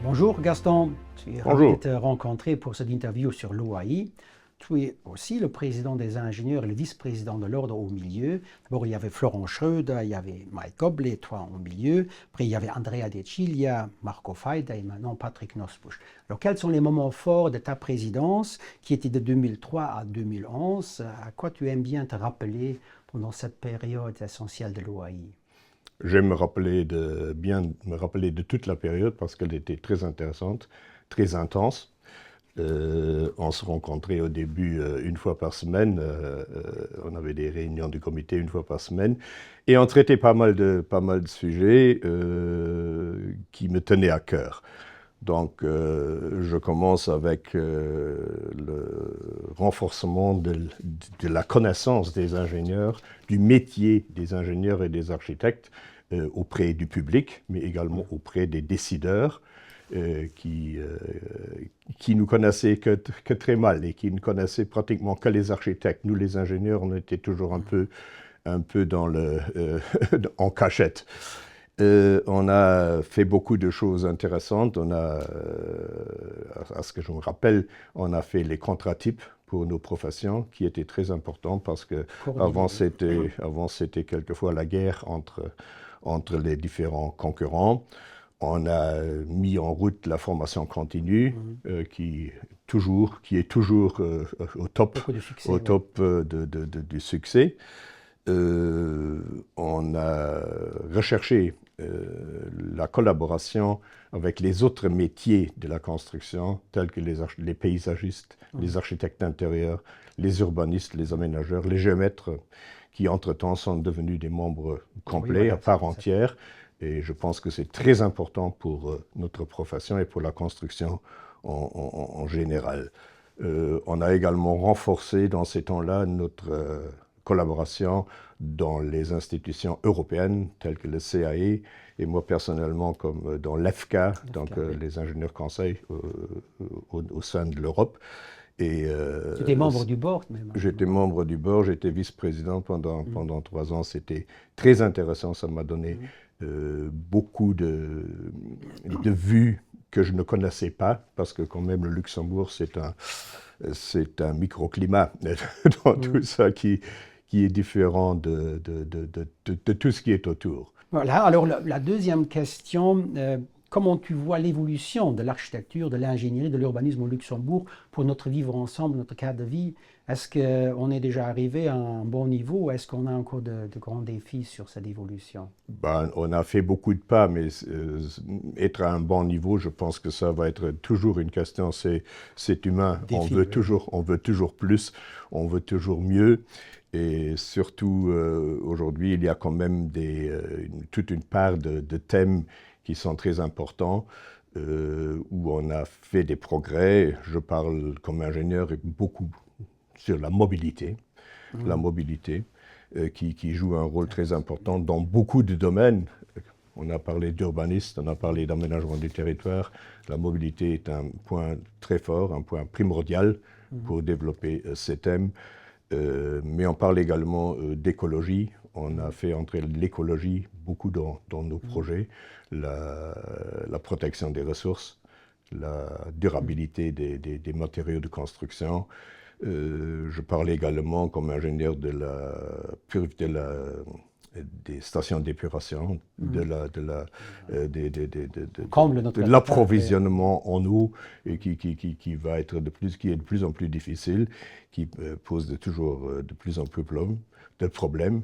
Bonjour Gaston, je suis ravi de Bonjour. te rencontrer pour cette interview sur l'OAI. Tu es aussi le président des ingénieurs et le vice-président de l'ordre au milieu. D'abord, il y avait Florent Schröder, il y avait Mike Goblet, toi au milieu. Après, il y avait Andrea De Ciglia, Marco Faida et maintenant Patrick Nosbusch. Alors, quels sont les moments forts de ta présidence qui était de 2003 à 2011? À quoi tu aimes bien te rappeler pendant cette période essentielle de l'OAI? J'aime bien me rappeler de toute la période parce qu'elle était très intéressante, très intense. On se rencontrait au début une fois par semaine. On avait des réunions du comité une fois par semaine. Et on traitait pas mal de sujets qui me tenaient à cœur. Donc, je commence avec le renforcement de la connaissance des ingénieurs, du métier des ingénieurs et des architectes auprès du public, mais également auprès des décideurs qui nous connaissaient que très mal et qui ne connaissaient pratiquement que les architectes. Nous, les ingénieurs, on était toujours un peu dans en cachette. On a fait beaucoup de choses intéressantes. À ce que je me rappelle, on a fait les contrats types pour nos professions, qui étaient très importants parce que avant c'était quelquefois la guerre entre les différents concurrents. On a mis en route la formation continue, qui est toujours au top, Beaucoup de succès, au oui. top du succès. On a recherché la collaboration avec les autres métiers de la construction, tels que les paysagistes, les architectes intérieurs, les urbanistes, les aménageurs, les géomètres, qui entre-temps sont devenus des membres complets, Oui, voilà, à part entière. Et je pense que c'est très important pour notre profession et pour la construction en général. On a également renforcé dans ces temps-là notre collaboration dans les institutions européennes telles que le CAE et moi personnellement comme dans l'EFCA, donc les ingénieurs conseils au sein de l'Europe. Tu étais membre du board même. J'étais membre du board, j'étais vice-président pendant 3 ans. C'était très intéressant, ça m'a donné beaucoup de vues que je ne connaissais pas, parce que quand même le Luxembourg, c'est un microclimat dans tout ça qui est différent de tout ce qui est autour. Voilà, alors la deuxième question, comment tu vois l'évolution de l'architecture, de l'ingénierie, de l'urbanisme au Luxembourg pour notre vivre ensemble, notre cadre de vie? Est-ce qu'on est déjà arrivé à un bon niveau ou est-ce qu'on a encore de grands défis sur cette évolution? Ben, on a fait beaucoup de pas, mais être à un bon niveau, je pense que ça va être toujours une question. C'est humain. Défi, on veut toujours plus, on veut toujours mieux. Et surtout, aujourd'hui, il y a quand même toute une part de thèmes qui sont très importants, où on a fait des progrès. Je parle comme ingénieur beaucoup sur la mobilité. La mobilité. Qui joue un rôle très important dans beaucoup de domaines. On a parlé d'urbanistes, on a parlé d'aménagement du territoire. La mobilité est un point très fort, un point primordial pour développer ces thèmes. Mais on parle également d'écologie. On a fait entrer l'écologie beaucoup dans nos projets, la protection des ressources, la durabilité des matériaux de construction. Je parlais également comme ingénieur des stations d'épuration, de l'approvisionnement en eau et qui est de plus en plus difficile, qui pose toujours de plus en plus de problèmes.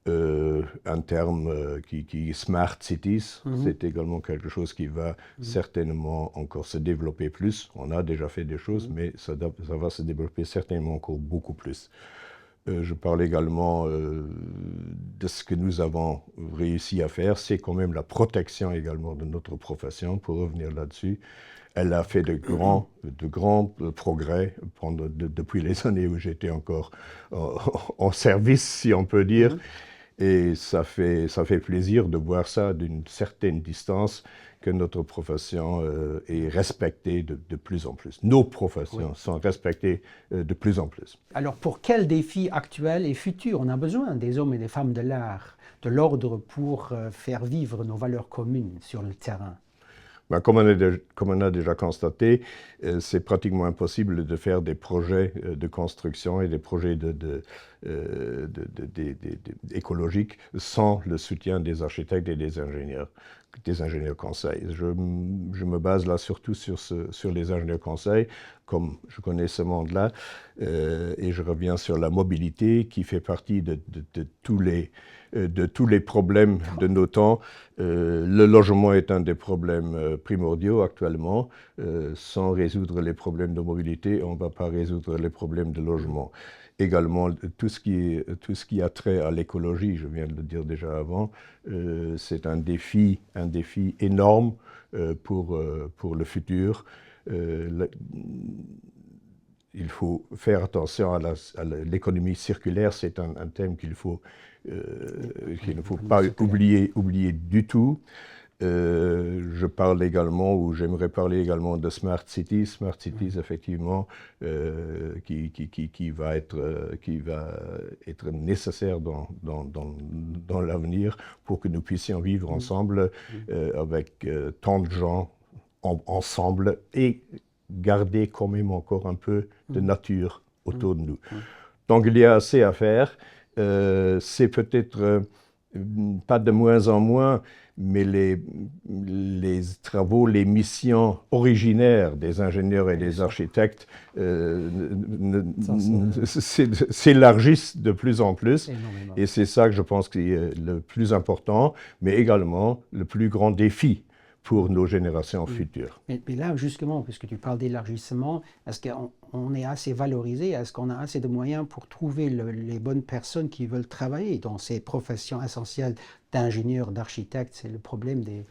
Un terme qui Smart Cities, c'est également quelque chose qui va certainement encore se développer plus. On a déjà fait des choses, mais ça va se développer certainement encore beaucoup plus. Je parle également de ce que nous avons réussi à faire, c'est quand même la protection également de notre profession, pour revenir là-dessus. Elle a fait de grands progrès depuis les années où j'étais encore en service, si on peut dire. Et ça fait plaisir de voir ça d'une certaine distance, que notre profession est respectée de plus en plus. Nos professions sont respectées de plus en plus. Alors pour quels défis actuels et futurs on a besoin des hommes et des femmes de l'art, de l'ordre pour faire vivre nos valeurs communes sur le terrain? Ben, comme on a déjà constaté, c'est pratiquement impossible de faire des projets de construction et des projets écologiques sans le soutien des architectes et des ingénieurs conseils. Je me base là surtout sur les ingénieurs conseils, comme je connais ce monde-là, et je reviens sur la mobilité qui fait partie de tous les problèmes de nos temps. Le logement est un des problèmes primordiaux actuellement. Sans résoudre les problèmes de mobilité, on ne va pas résoudre les problèmes de logement. Également, tout ce qui a trait à l'écologie, je viens de le dire déjà avant, c'est un défi énorme pour le futur. Il faut faire attention à l'économie circulaire, c'est un thème qu'il ne faut pas oublier du tout. J'aimerais parler également de Smart Cities, effectivement, qui va être nécessaire dans l'avenir pour que nous puissions vivre ensemble avec tant de gens ensemble et garder quand même encore un peu de nature autour de nous. Donc il y a assez à faire. C'est peut-être pas de moins en moins, mais les travaux, les missions originaires des ingénieurs et des architectes s'élargissent de plus en plus. Énormément. Et c'est ça que je pense qui est le plus important, mais également le plus grand défi pour nos générations futures. Mais là, justement, puisque tu parles d'élargissement, est-ce qu'on est assez valorisé? Est-ce qu'on a assez de moyens pour trouver les bonnes personnes qui veulent travailler dans ces professions essentielles d'ingénieurs, d'architectes? C'est le problème de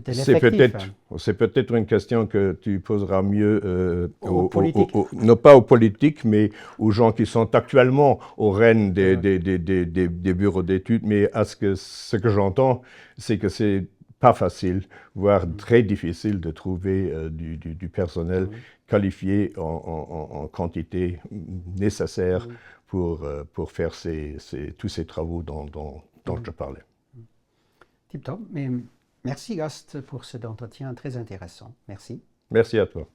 l'effectif. C'est peut-être une question que tu poseras mieux non pas aux politiques, mais aux gens qui sont actuellement aux rênes des bureaux d'études. Mais ce que j'entends, c'est que c'est pas facile, voire très difficile de trouver du personnel qualifié en quantité nécessaire pour faire tous ces travaux dont je parlais. Tip top, mais merci Gast pour cet entretien très intéressant. Merci. Merci à toi.